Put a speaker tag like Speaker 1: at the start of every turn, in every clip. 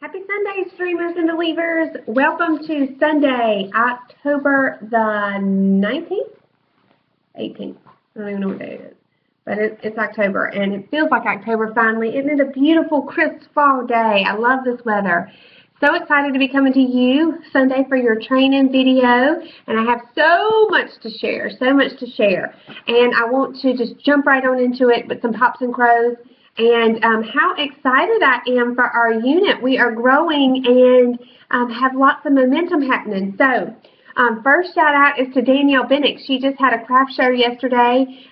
Speaker 1: Happy Sunday, streamers and believers. Welcome to Sunday, October the 19th? 18th. I don't even know what day it is. But it's October, and it feels like October finally. Isn't it a beautiful, crisp fall day? I love this weather. So excited to be coming to you Sunday for your training video, and I have so much to share, And I want to just jump right on into it with some pops and crows. And how excited I am for our unit. We are growing and have lots of momentum happening. So first shout out is to Danielle Bennick. She just had a craft show yesterday,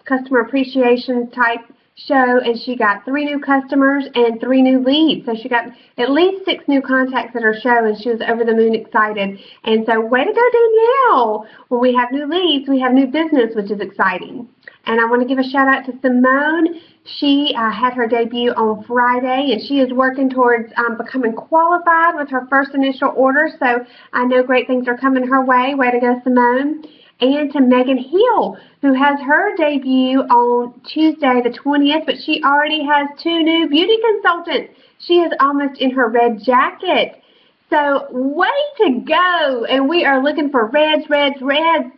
Speaker 1: customer appreciation type show, and she got 3 new customers and 3 new leads. So she got at least 6 new contacts at her show, and she was over the moon excited. And so way to go, Danielle. When we have new leads, we have new business, which is exciting. And I want to give a shout out to Simone. She had her debut on Friday, and she is working towards becoming qualified with her first initial order. So I know great things are coming her way. Way to go, Simone. And to Megan Hill, who has her debut on Tuesday the 20th, but she already has 2 new beauty consultants. She is almost in her red jacket. So way to go. And we are looking for reds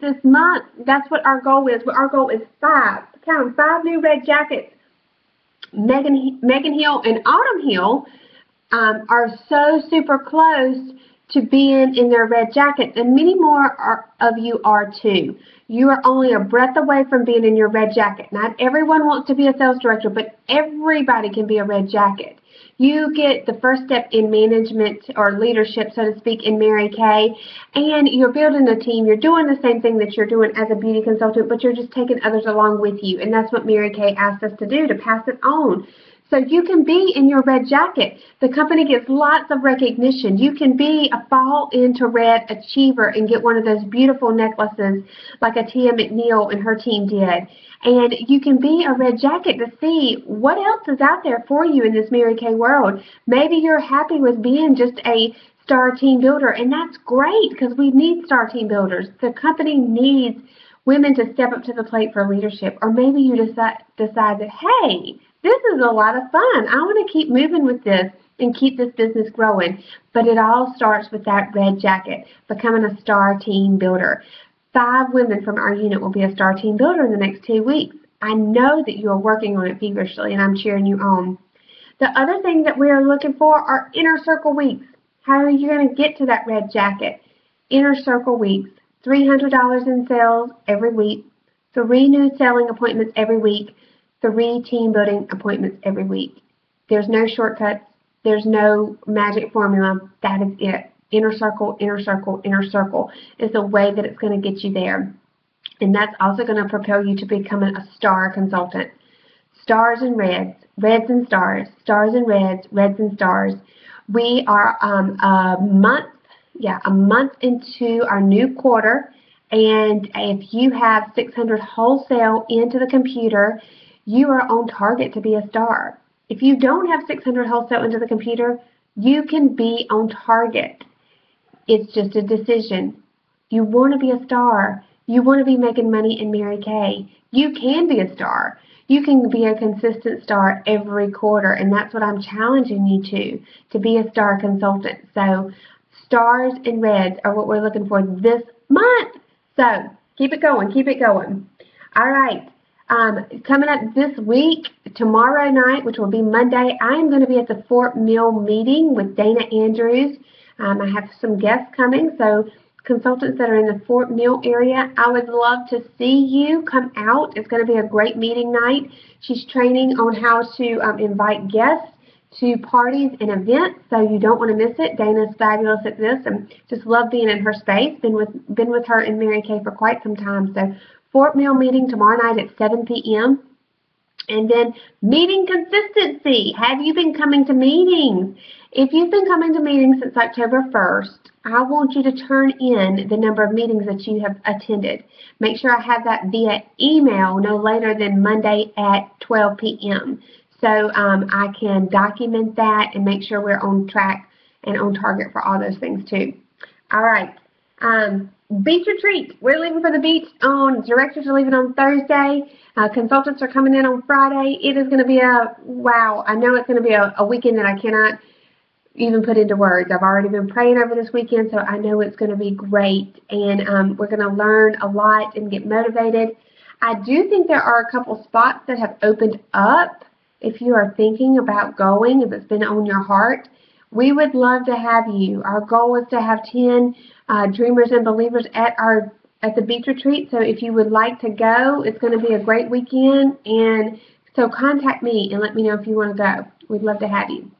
Speaker 1: this month. That's what our goal is. Our goal is 5. Count them, 5 new red jackets. Megan Hill and Autumn Hill are so super close to being in their red jackets, and many more of you are too. You are only a breath away from being in your red jacket. Not everyone wants to be a sales director, but everybody can be a red jacket. You get the first step in management or leadership, so to speak, in Mary Kay, and you're building a team. You're doing the same thing that you're doing as a beauty consultant, but you're just taking others along with you, and that's what Mary Kay asked us to do, to pass it on. So you can be in your red jacket. The company gets lots of recognition. You can be a fall into red achiever and get one of those beautiful necklaces like a Tia McNeil and her team did. And you can be a red jacket to see what else is out there for you in this Mary Kay world. Maybe you're happy with being just a star team builder, and that's great because we need star team builders. The company needs women to step up to the plate for leadership. Or maybe you decide that, hey, this is a lot of fun. I want to keep moving with this and keep this business growing. But it all starts with that red jacket, becoming a star team builder. 5 women from our unit will be a star team builder in the next 2 weeks. I know that you are working on it feverishly, and I'm cheering you on. The other thing that we are looking for are inner circle weeks. How are you going to get to that red jacket? Inner circle weeks. $300 in sales every week. 3 new selling appointments every week. 3 team building appointments every week. There's no shortcuts. There's no magic formula. That is it. Inner circle, inner circle, inner circle is the way that it's going to get you there. And that's also going to propel you to becoming a star consultant. Stars and reds, reds and stars, stars and reds, reds and stars. We are a month into our new quarter. And if you have 600 wholesale into the computer, you are on target to be a star. If you don't have 600 wholesale into the computer, you can be on target. It's just a decision. You want to be a star. You want to be making money in Mary Kay. You can be a star. You can be a consistent star every quarter, and that's what I'm challenging you to be a star consultant. So stars and reds are what we're looking for this month. So keep it going, keep it going. All right. Coming up this week, tomorrow night, which will be Monday, I am going to be at the Fort Mill meeting with Dana Andrews. I have some guests coming, so consultants that are in the Fort Mill area, I would love to see you come out. It's going to be a great meeting night. She's training on how to invite guests to parties and events, so you don't want to miss it. Dana's fabulous at this, and just love being in her space. Been with her in Mary Kay for quite some time. So Fort Mill meeting tomorrow night at 7 p.m. And then meeting consistency. Have you been coming to meetings? If you've been coming to meetings since October 1st, I want you to turn in the number of meetings that you have attended. Make sure I have that via email no later than Monday at 12 p.m. So I can document that and make sure we're on track and on target for all those things too. All right. Beach retreat. We're leaving for the beach directors are leaving on Thursday. Consultants are coming in on Friday. It is going to be wow. I know it's going to be a weekend that I cannot even put into words. I've already been praying over this weekend, so I know it's going to be great, and we're going to learn a lot and get motivated. I do think there are a couple spots that have opened up. If you are thinking about going, if it's been on your heart, we would love to have you. Our goal is to have 10 dreamers and believers at the beach retreat. So if you would like to go, it's going to be a great weekend, and so contact me and let me know if you want to go. We'd love to have you.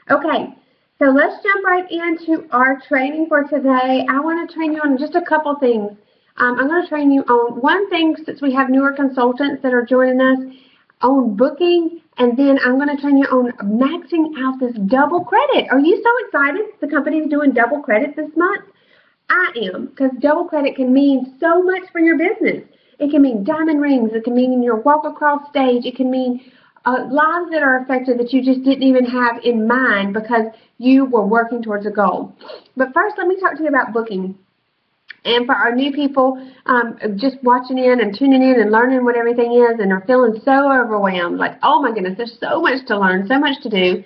Speaker 1: Okay. So let's jump right into our training for today. I want to train you on just a couple things. I'm going to train you on one thing, since we have newer consultants that are joining us, on booking, and then I'm going to train you on maxing out this double credit. Are you so excited the company's doing double credit this month? I am, because double credit can mean so much for your business. It can mean diamond rings. It can mean your walk across stage. It can mean lives that are affected that you just didn't even have in mind because you were working towards a goal. But first, let me talk to you about booking. And for our new people just watching in and tuning in and learning what everything is and are feeling so overwhelmed, like, oh my goodness, there's so much to learn, so much to do,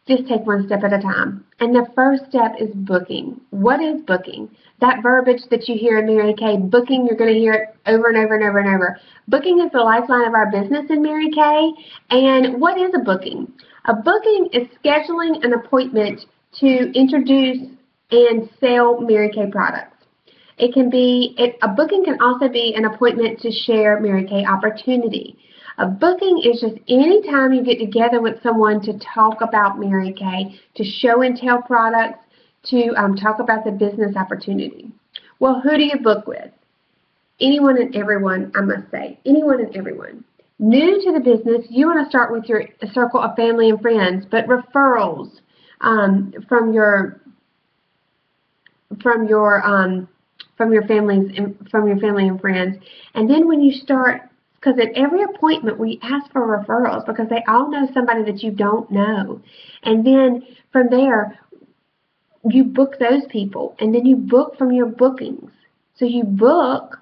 Speaker 1: just take one step at a time. And the first step is booking. What is booking? That verbiage that you hear in Mary Kay, booking, you're going to hear it over and over and over and over. Booking is the lifeline of our business in Mary Kay. And what is a booking? A booking is scheduling an appointment to introduce and sell Mary Kay products. It can be, a booking can also be an appointment to share Mary Kay opportunity. A booking is just any time you get together with someone to talk about Mary Kay, to show and tell products, to talk about the business opportunity. Well, who do you book with? Anyone and everyone, I must say. Anyone and everyone. New to the business, you want to start with your circle of family and friends, but referrals from your family and friends. And then when you start, because at every appointment we ask for referrals because they all know somebody that you don't know. And then from there, you book those people, and then you book from your bookings. So you book,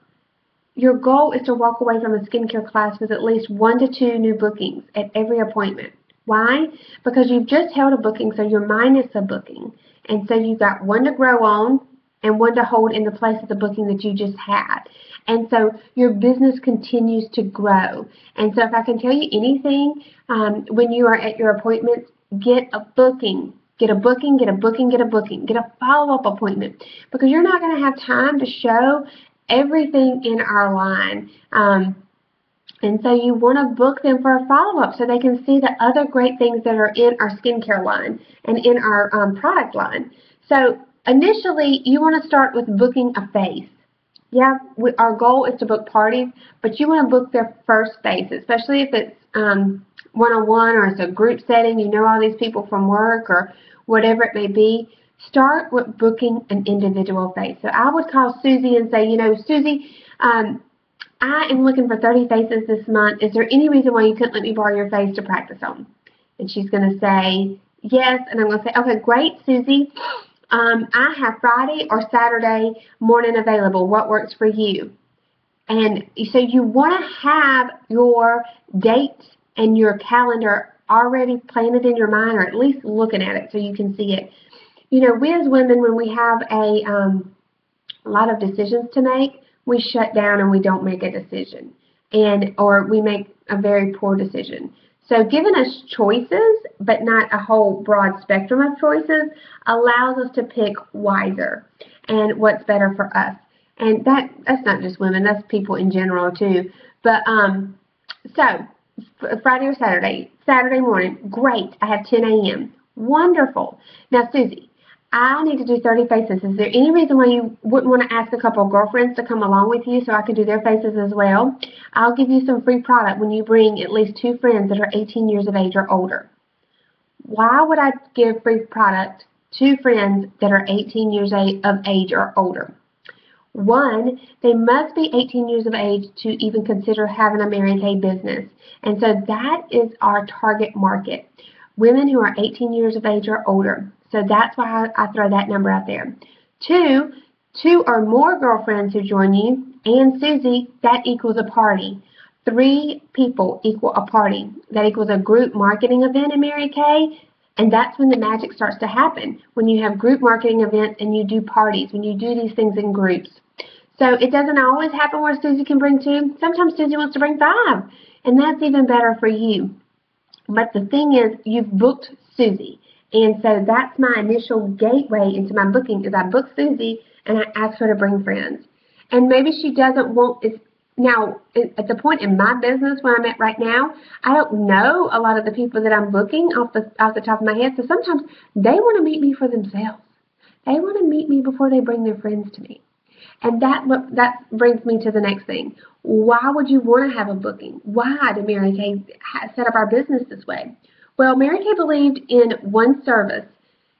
Speaker 1: your goal is to walk away from a skincare class with at least 1 to 2 new bookings at every appointment. Why? Because you've just held a booking, so you're minus a booking. And so you've got 1 to grow on and 1 to hold in the place of the booking that you just had. And so your business continues to grow. And so if I can tell you anything, when you are at your appointments, get a booking. Get a booking, get a booking, get a booking. Get a follow-up appointment, because you're not going to have time to show everything in our line. And so you want to book them for a follow-up so they can see the other great things that are in our skincare line and in our product line. So initially, you want to start with booking a face. Yeah, our goal is to book parties, but you want to book their first face, especially if it's one-on-one or it's a group setting, you know all these people from work or whatever it may be. Start with booking an individual face. So I would call Susie and say, you know, Susie, I am looking for 30 faces this month. Is there any reason why you couldn't let me borrow your face to practice on? And she's going to say yes, and I'm going to say, okay, great, Susie. I have Friday or Saturday morning available. What works for you? And so you want to have your dates and your calendar already planted in your mind, or at least looking at it so you can see it. You know, we as women, when we have a lot of decisions to make, we shut down and we don't make a decision, or we make a very poor decision. So giving us choices, but not a whole broad spectrum of choices, allows us to pick wiser and what's better for us. And that's not just women, that's people in general too. But so Friday or Saturday, Saturday morning, great, I have 10 a.m. Wonderful. Now, Susie, I need to do 30 faces. Is there any reason why you wouldn't want to ask a couple of girlfriends to come along with you so I could do their faces as well? I'll give you some free product when you bring at least 2 friends that are 18 years of age or older. Why would I give free product to friends that are 18 years of age or older? 1, they must be 18 years of age to even consider having a Mary Kay business. And so that is our target market, women who are 18 years of age or older. So that's why I throw that number out there. 2 or more girlfriends who join you, and Susie, that equals a party. 3 people equal a party. That equals a group marketing event in Mary Kay. And that's when the magic starts to happen, when you have group marketing events and you do parties, when you do these things in groups. So it doesn't always happen where Susie can bring 2. Sometimes Susie wants to bring 5, and that's even better for you. But the thing is, you've booked Susie, and so that's my initial gateway into my booking, is I book Susie and I ask her to bring friends. And maybe she doesn't want it. Now, at the point in my business where I'm at right now, I don't know a lot of the people that I'm booking off the top of my head, so sometimes they want to meet me for themselves. They want to meet me before they bring their friends to me. And that brings me to the next thing. Why would you want to have a booking? Why did Mary Kay set up our business this way? Well, Mary Kay believed in one service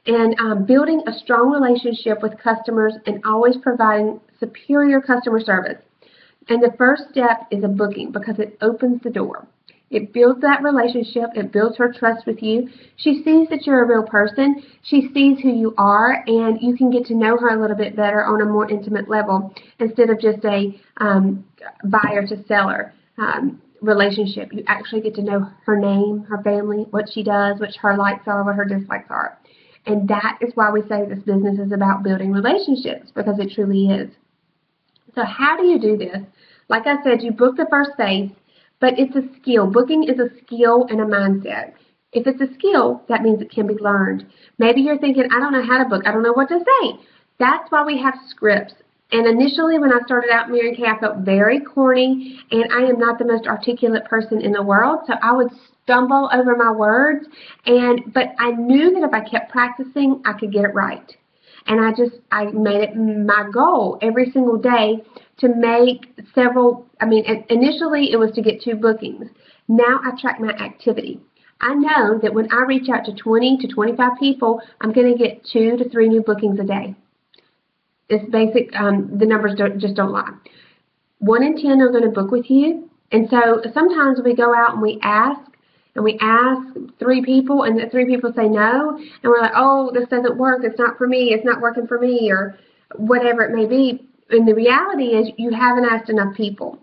Speaker 1: and building a strong relationship with customers and always providing superior customer service. And the first step is a booking because it opens the door. It builds that relationship. It builds her trust with you. She sees that you're a real person. She sees who you are, and you can get to know her a little bit better on a more intimate level instead of just a buyer to seller relationship. You actually get to know her name, her family, what she does, what her likes are, what her dislikes are. And that is why we say this business is about building relationships, because it truly is. So how do you do this? Like I said, you book the first phase, but it's a skill. Booking is a skill and a mindset. If it's a skill, that means it can be learned. Maybe you're thinking, I don't know how to book. I don't know what to say. That's why we have scripts. And initially when I started out in Mary Kay, I felt very corny, and I am not the most articulate person in the world, so I would stumble over my words. But I knew that if I kept practicing, I could get it right. And I made it my goal every single day to make several. Initially it was to get 2 bookings. Now I track my activity. I know that when I reach out to 20 to 25 people, I'm going to get 2 to 3 new bookings a day. It's basic. The numbers just don't lie. 1 in 10 are going to book with you. And so sometimes we go out and we ask 3 people, and the 3 people say no, and we're like, oh, this doesn't work, it's not for me, it's not working for me, or whatever it may be. And the reality is you haven't asked enough people.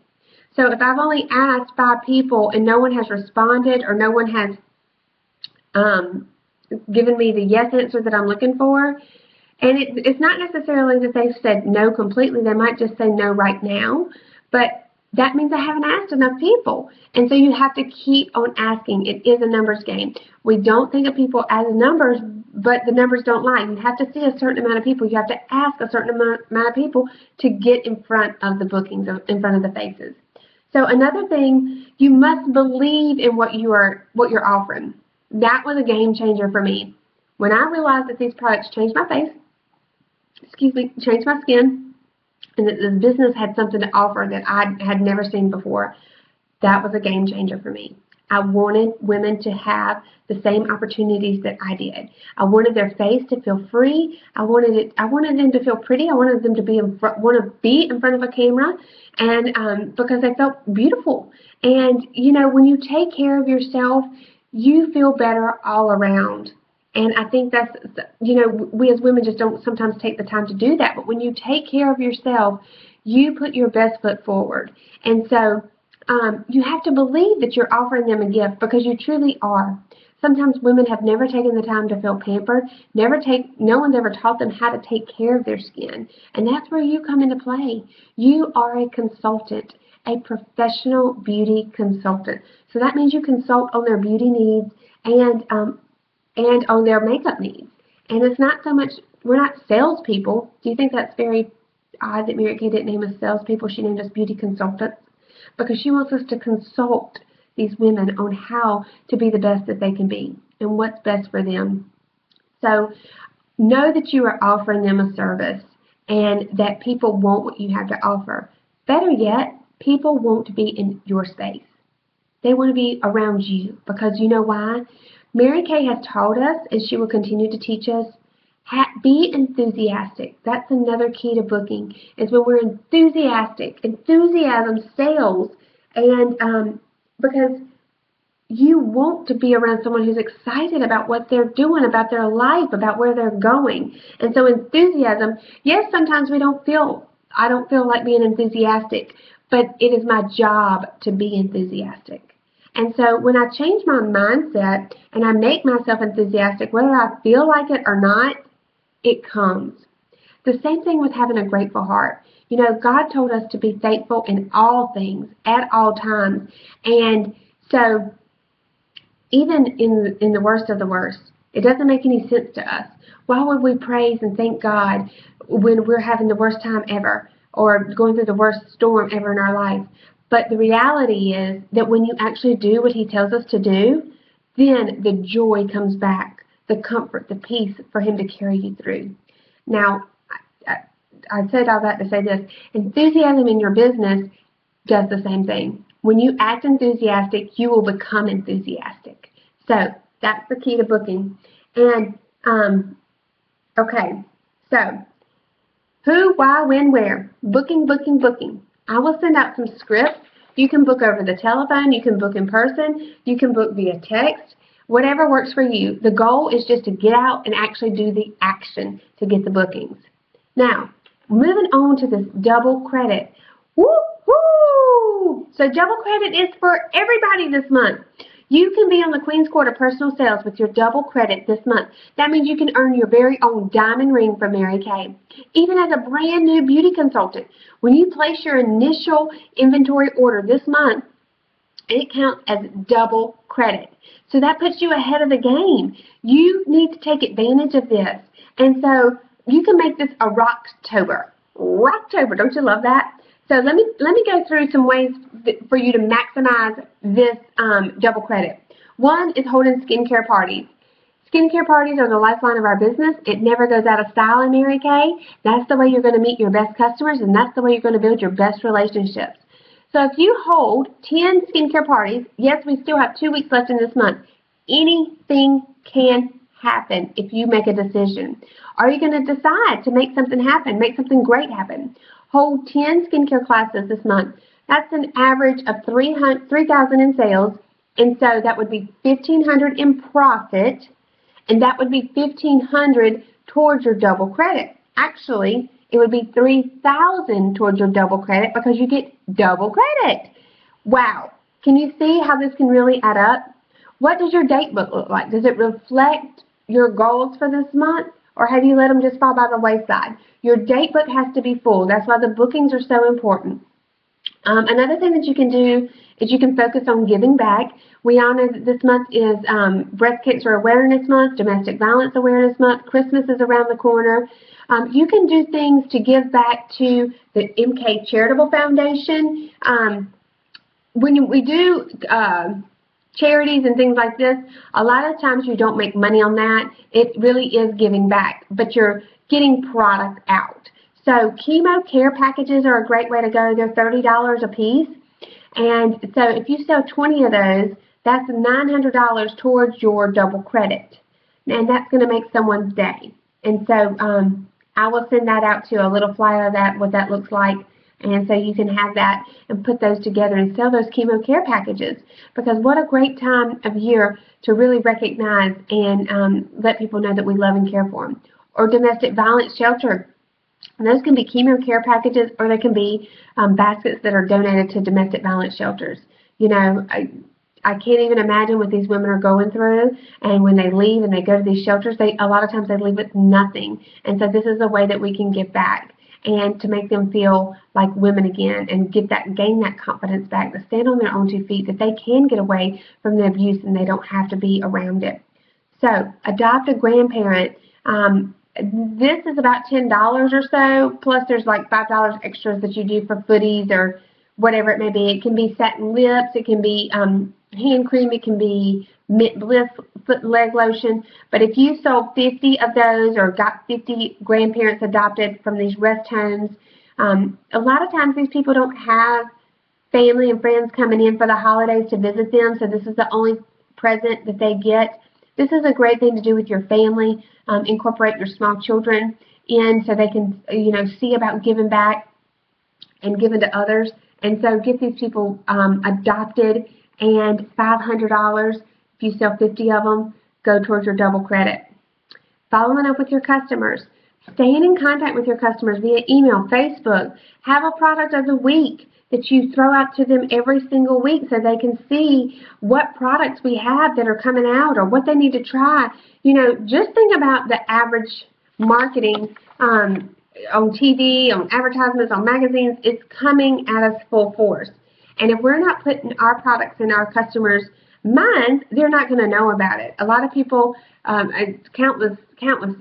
Speaker 1: So if I've only asked 5 people and no one has responded, or no one has given me the yes answer that I'm looking for, and it's not necessarily that they've said no completely, they might just say no right now, but that means I haven't asked enough people. And so you have to keep on asking. It is a numbers game. We don't think of people as numbers, but the numbers don't lie. You have to see a certain amount of people. You have to ask a certain amount of people to get in front of the bookings, in front of the faces. So another thing, you must believe in what you're offering. That was a game changer for me. When I realized that these products changed my face, changed my skin, and that this business had something to offer that I had never seen before, that was a game changer for me. I wanted women to have the same opportunities that I did. I wanted their face to feel free. I wanted them to feel pretty. I wanted them to want to be in front of a camera, and because they felt beautiful. And when you take care of yourself, you feel better all around. And I think that's, we as women just don't sometimes take the time to do that. But when you take care of yourself, you put your best foot forward. And so you have to believe that you're offering them a gift, because you truly are. Sometimes women have never taken the time to feel pampered. No one's ever taught them how to take care of their skin. And that's where you come into play. You are a consultant, a professional beauty consultant. So that means you consult on their beauty needs and on their makeup needs. And it's not so much, we're not salespeople. Do you think that's very odd that Mary Kay didn't name us salespeople? She named us beauty consultants, because she wants us to consult these women on how to be the best that they can be and what's best for them. So know that you are offering them a service and that people want what you have to offer. Better yet, people want to be in your space. They want to be around you, because you know why? Mary Kay has taught us, and she will continue to teach us, be enthusiastic. That's another key to booking, is when we're enthusiastic. Enthusiasm sells, and because you want to be around someone who's excited about what they're doing, about their life, about where they're going. And so enthusiasm, yes, sometimes I don't feel like being enthusiastic, but it is my job to be enthusiastic. And so when I change my mindset and I make myself enthusiastic, whether I feel like it or not, it comes. The same thing with having a grateful heart. You know, God told us to be thankful in all things, at all times. And so even in the worst of the worst, it doesn't make any sense to us. Why would we praise and thank God when we're having the worst time ever or going through the worst storm ever in our life? But the reality is that when you actually do what He tells us to do, then the joy comes back, the comfort, the peace for Him to carry you through. Now, I said all that to say this. Enthusiasm in your business does the same thing. When you act enthusiastic, you will become enthusiastic. So that's the key to booking. And, okay, so who, why, when, where? Booking, booking, booking. I will send out some scripts. You can book over the telephone. You can book in person. You can book via text. Whatever works for you. The goal is just to get out and actually do the action to get the bookings. Now, moving on to this double credit. Woo-hoo! So double credit is for everybody this month. You can be on the Queen's Court of Personal Sales with your double credit this month. That means you can earn your very own diamond ring from Mary Kay. Even as a brand new beauty consultant, when you place your initial inventory order this month, it counts as double credit. So that puts you ahead of the game. You need to take advantage of this. And so you can make this a Rocktober. Rocktober, don't you love that? So let me go through some ways for you to maximize this double credit. One is holding skincare parties. Skincare parties are the lifeline of our business. It never goes out of style in Mary Kay. That's the way you're going to meet your best customers, and that's the way you're going to build your best relationships. So if you hold 10 skincare parties, yes, we still have 2 weeks left in this month. Anything can happen if you make a decision. Are you going to decide to make something happen, make something great happen? Hold 10 skincare classes this month. That's an average of $3,000 in sales, and so that would be $1,500 in profit, and that would be $1,500 towards your double credit. Actually, it would be $3,000 towards your double credit because you get double credit. Wow. Can you see how this can really add up? What does your date book look like? Does it reflect your goals for this month, or have you let them just fall by the wayside? Your date book has to be full. That's why the bookings are so important. Another thing that you can do is you can focus on giving back. We all know that this month is Breast Cancer Awareness Month, Domestic Violence Awareness Month, Christmas is around the corner. You can do things to give back to the MK Charitable Foundation. When we do charities and things like this, a lot of times you don't make money on that. It really is giving back, but you're getting product out. So chemo care packages are a great way to go. They're $30 a piece. And so if you sell 20 of those, that's $900 towards your double credit. And that's going to make someone's day. And so I will send that out to a little flyer of that, what that looks like. And so you can have that and put those together and sell those chemo care packages. Because what a great time of year to really recognize and let people know that we love and care for them. Or domestic violence shelter. And those can be chemo care packages, or they can be baskets that are donated to domestic violence shelters. You know, I can't even imagine what these women are going through, and when they leave and they go to these shelters, a lot of times they leave with nothing. And so this is a way that we can give back and to make them feel like women again and gain that confidence back, to stand on their own 2 feet, that they can get away from the abuse and they don't have to be around it. So adopt a grandparent. This is about $10 or so, plus there's like $5 extras that you do for footies or whatever it may be. It can be satin lips, it can be hand cream, it can be Mint Bliss foot and leg lotion. But if you sold 50 of those or got 50 grandparents adopted from these rest homes, a lot of times these people don't have family and friends coming in for the holidays to visit them, so this is the only present that they get. This is a great thing to do with your family. Incorporate your small children in so they can, see about giving back and giving to others. And so get these people adopted, and $500, if you sell 50 of them, go towards your double credit. Following up with your customers. Staying in contact with your customers via email, Facebook. Have a product of the week that you throw out to them every single week so they can see what products we have that are coming out or what they need to try. You know, just think about the average marketing on TV, on advertisements, on magazines. It's coming at us full force. And if we're not putting our products in our customers' minds, they're not going to know about it. A lot of people, countless,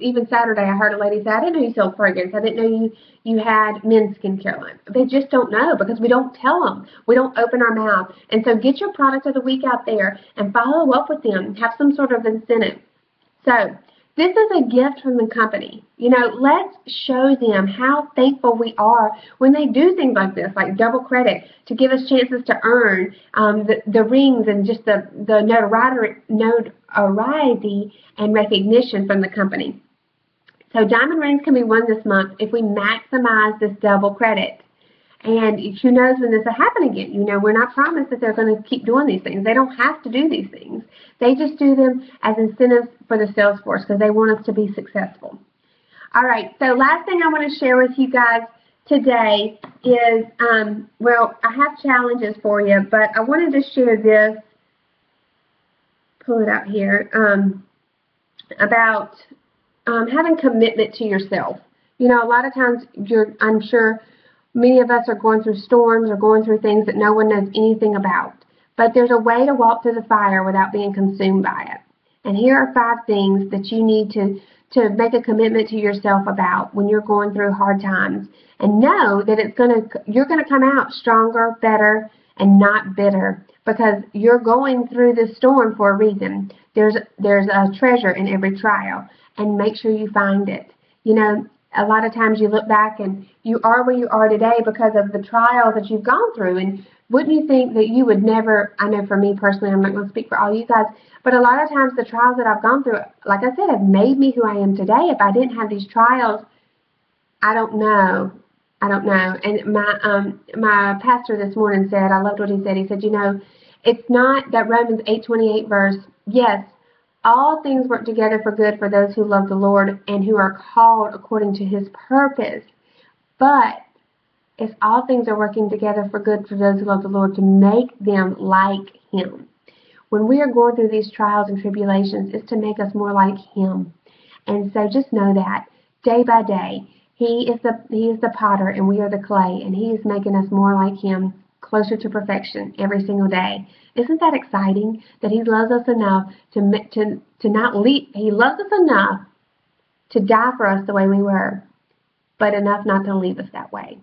Speaker 1: even Saturday I heard a lady say, I didn't know you sold fragrance. I didn't know you had men's skincare line. They just don't know because we don't tell them. We don't open our mouth. And so get your product of the week out there and follow up with them. Have some sort of incentive. So this is a gift from the company. You know, let's show them how thankful we are when they do things like this, like double credit, to give us chances to earn the rings and just the notoriety and recognition from the company. So diamond rings can be won this month if we maximize this double credit. And who knows when this will happen again. You know, we're not promised that they're going to keep doing these things. They don't have to do these things. They just do them as incentives for the sales force because they want us to be successful. All right, so last thing I want to share with you guys today is, well, I have challenges for you, but I wanted to share this, pull it out here, about having commitment to yourself. You know, a lot of times I'm sure many of us are going through storms or going through things that no one knows anything about. But there's a way to walk through the fire without being consumed by it. And here are 5 things that you need to make a commitment to yourself about when you're going through hard times. And know that you're going to come out stronger, better, and not bitter because you're going through this storm for a reason. There's a treasure in every trial, and make sure you find it. You know, a lot of times you look back and you are where you are today because of the trials that you've gone through. And wouldn't you think that you would never, I know for me personally, I'm not going to speak for all you guys, but a lot of times the trials that I've gone through, like I said, have made me who I am today. If I didn't have these trials, I don't know. And my pastor this morning said, I loved what he said. He said, you know, it's not that Romans 8:28 verse, yes, all things work together for good for those who love the Lord and who are called according to his purpose. But if all things are working together for good for those who love the Lord to make them like him. When we are going through these trials and tribulations, it's to make us more like him. And so just know that day by day, he is the potter and we are the clay, and he is making us more like him, closer to perfection every single day. Isn't that exciting that he loves us enough to not leave? He loves us enough to die for us the way we were, but enough not to leave us that way.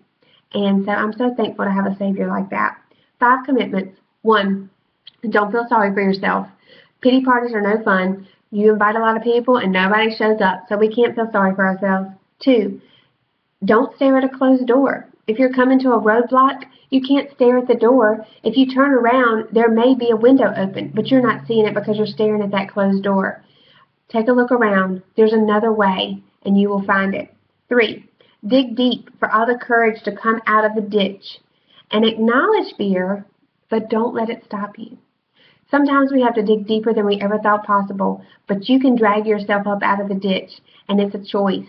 Speaker 1: And so I'm so thankful to have a Savior like that. 5 commitments. 1, don't feel sorry for yourself. Pity parties are no fun. You invite a lot of people and nobody shows up, so we can't feel sorry for ourselves. 2, don't stare at a closed door. If you're coming to a roadblock, you can't stare at the door. If you turn around, there may be a window open, but you're not seeing it because you're staring at that closed door. Take a look around. There's another way, and you will find it. 3, dig deep for all the courage to come out of the ditch. And acknowledge fear, but don't let it stop you. Sometimes we have to dig deeper than we ever thought possible, but you can drag yourself up out of the ditch, and it's a choice.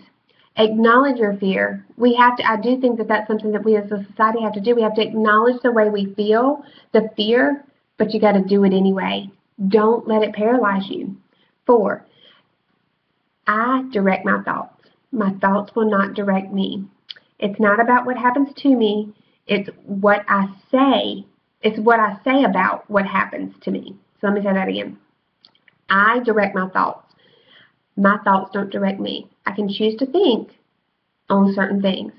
Speaker 1: Acknowledge your fear. I do think that that's something that we as a society have to do. We have to acknowledge the way we feel, the fear, but you got to do it anyway. Don't let it paralyze you. 4, I direct my thoughts. My thoughts will not direct me. It's not about what happens to me. It's what I say. It's what I say about what happens to me. So let me say that again. I direct my thoughts. My thoughts don't direct me. I can choose to think on certain things.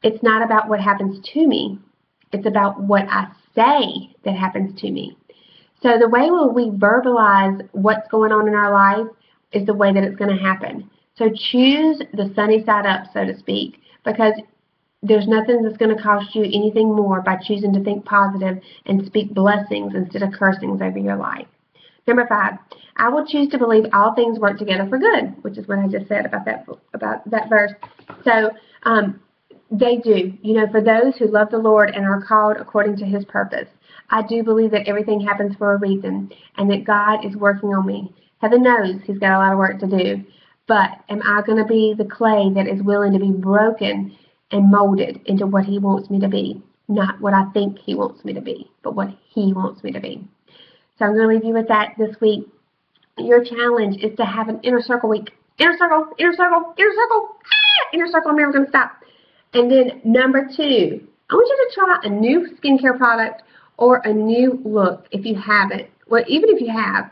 Speaker 1: It's not about what happens to me. It's about what I say that happens to me. So the way we verbalize what's going on in our life is the way that it's going to happen. So choose the sunny side up, so to speak, because there's nothing that's going to cost you anything more by choosing to think positive and speak blessings instead of cursings over your life. Number 5, I will choose to believe all things work together for good, which is what I just said about that verse. So they do. You know, for those who love the Lord and are called according to his purpose. I do believe that everything happens for a reason and that God is working on me. Heaven knows he's got a lot of work to do. but am I going to be the clay that is willing to be broken and molded into what he wants me to be? Not what I think he wants me to be, but what he wants me to be. So I'm going to leave you with that this week. Your challenge is to have an inner circle week. Inner circle, inner circle, inner circle, inner circle, I'm never going to stop. And then number 2, I want you to try a new skincare product or a new look if you haven't. Well, even if you have,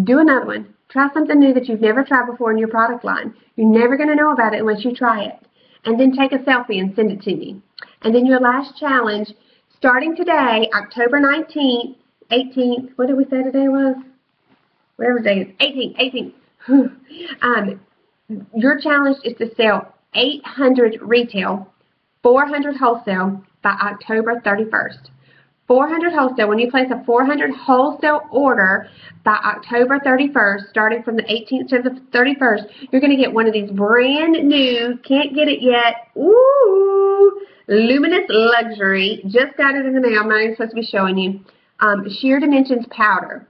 Speaker 1: do another one. Try something new that you've never tried before in your product line. You're never going to know about it unless you try it. And then take a selfie and send it to me. And then your last challenge, starting today, October 19th, 18th, what did we say today was? Whatever day it is, 18th. Your challenge is to sell 800 retail, 400 wholesale by October 31st. 400 wholesale. When you place a 400 wholesale order by October 31st, starting from the 18th to the 31st, you're going to get one of these brand new, can't get it yet, ooh, Luminous Luxury. Just got it in the mail. I'm not even supposed to be showing you. Sheer Dimensions powder.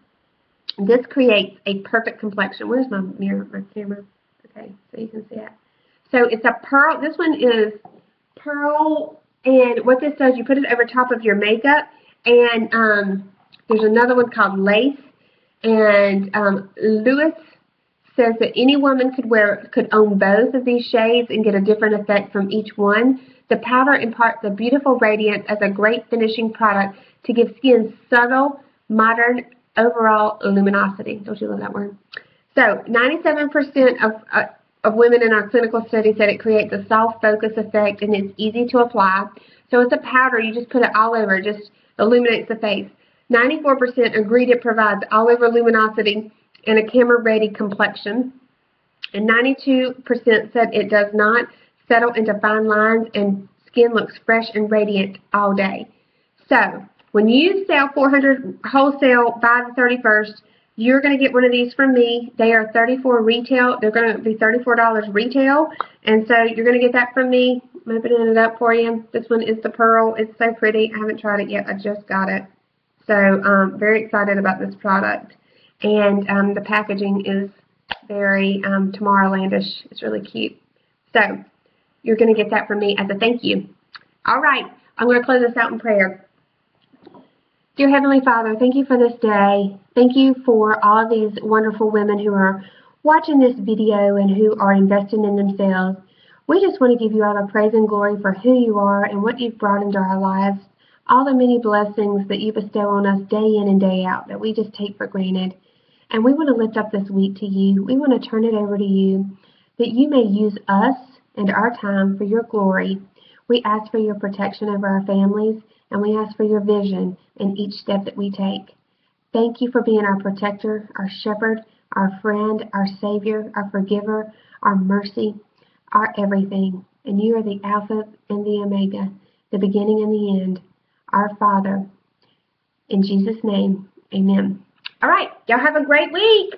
Speaker 1: This creates a perfect complexion. Where's my mirror, my camera? Okay, so you can see it. So it's a pearl. This one is pearl, and what this does, you put it over top of your makeup, and there's another one called lace, and Lewis says that any woman could own both of these shades and get a different effect from each one. The powder imparts a beautiful radiance as a great finishing product to give skin subtle, modern, overall luminosity. Don't you love that word? So 97% of women in our clinical study said it creates a soft focus effect and it's easy to apply. So it's a powder. You just put it all over. It just illuminates the face. 94% agreed it provides all-over luminosity and a camera-ready complexion. And 92% said it does not settle into fine lines and skin looks fresh and radiant all day. So when you sell 400 wholesale by the 31st, you're going to get one of these from me. They are $34 retail. They're going to be $34 retail. And so you're going to get that from me. I'm opening it up for you. This one is the pearl. It's so pretty. I haven't tried it yet. I just got it. So very excited about this product. And the packaging is very Tomorrowlandish. It's really cute. So you're going to get that from me as a thank you. All right. I'm going to close this out in prayer. Dear Heavenly Father, thank you for this day. Thank you for all of these wonderful women who are watching this video and who are investing in themselves. We just want to give you all the praise and glory for who you are and what you've brought into our lives, all the many blessings that you bestow on us day in and day out that we just take for granted. And we want to lift up this week to you. We want to turn it over to you, that you may use us and our time for your glory. We ask for your protection over our families, and we ask for your vision in each step that we take. Thank you for being our protector, our shepherd, our friend, our savior, our forgiver, our mercy, our everything. And you are the Alpha and the Omega, the beginning and the end, our Father. In Jesus' name, amen. All right, y'all have a great week.